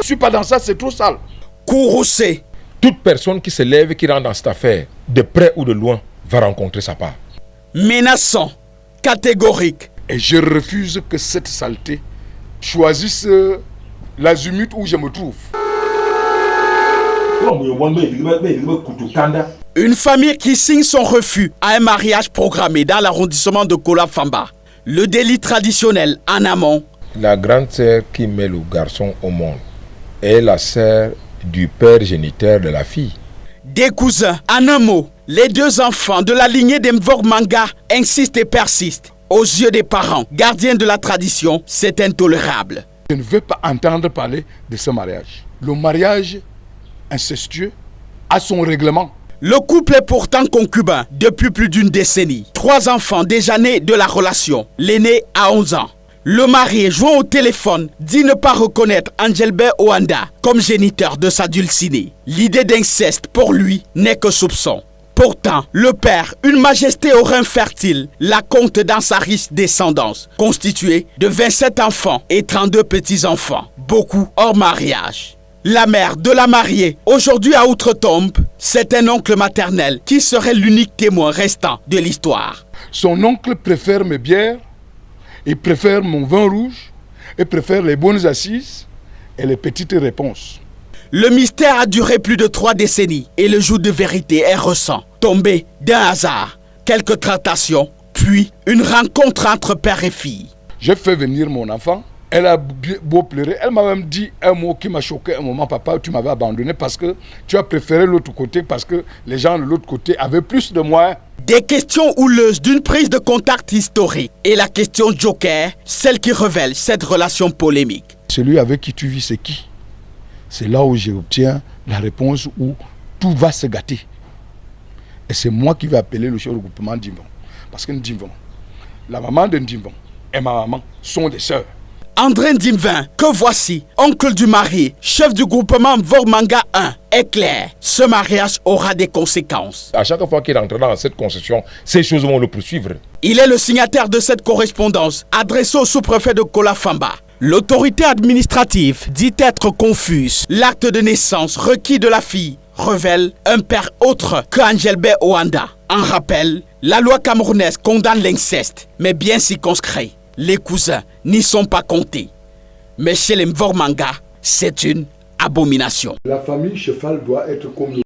suis pas dans ça, c'est trop sale. Kouroussé. Toute personne qui se lève et qui rentre dans cette affaire, de près ou de loin, va rencontrer sa part. Menaçant, catégorique. Et je refuse que cette saleté choisisse l'azimut où je me trouve. Une famille qui signe son refus à un mariage programmé dans l'arrondissement de Kola-Famba. Le délit traditionnel en amont. La grande sœur qui met le garçon au monde est la sœur du père géniteur de la fille. Des cousins, en un mot, les deux enfants de la lignée des Mvor Manga insistent et persistent. Aux yeux des parents, gardiens de la tradition, c'est intolérable. Je ne veux pas entendre parler de ce mariage. Le mariage incestueux a son règlement. Le couple est pourtant concubin depuis plus d'une décennie. 3 enfants déjà nés de la relation. L'aîné a 11 ans. Le mari, jouant au téléphone, dit ne pas reconnaître Angelbe Oanda comme géniteur de sa dulcinée. L'idée d'inceste, pour lui, n'est que soupçon. Pourtant, le père, une majesté aux reins fertiles, la compte dans sa riche descendance, constituée de 27 enfants et 32 petits-enfants, beaucoup hors mariage. La mère de la mariée, aujourd'hui à Outre-Tombe, c'est un oncle maternel qui serait l'unique témoin restant de l'histoire. Son oncle préfère mes bières, il préfère mon vin rouge, il préfère les bonnes assises et les petites réponses. Le mystère a duré plus de 3 décennies et le jour de vérité est récent, tombé d'un hasard. Quelques tractations, puis une rencontre entre père et fille. J'ai fait venir mon enfant, elle a beau pleurer, elle m'a même dit un mot qui m'a choqué un moment, papa, tu m'avais abandonné parce que tu as préféré l'autre côté, parce que les gens de l'autre côté avaient plus de moyens. Des questions houleuses d'une prise de contact historique et la question joker, celle qui révèle cette relation polémique. Celui avec qui tu vis, c'est qui? C'est là où j'obtiens la réponse où tout va se gâter. Et c'est moi qui vais appeler le chef de regroupement Ndimvon. Parce que Ndimvon, la maman de Ndimvon et ma maman sont des sœurs. André Ndimvin, que voici, oncle du mari, chef du groupement Mvor Manga 1, est clair. Ce mariage aura des conséquences. À chaque fois qu'il entrera dans cette concession, ces choses vont le poursuivre. Il est le signataire de cette correspondance adressée au sous-préfet de Kola-Famba. L'autorité administrative dit être confuse. L'acte de naissance requis de la fille révèle un père autre que Angelbe Oanda. En rappel, la loi camerounaise condamne l'inceste, mais bien circonscrit. Les cousins n'y sont pas comptés. Mais chez les Mvor Manga, c'est une abomination. La famille cheval doit être comme nous.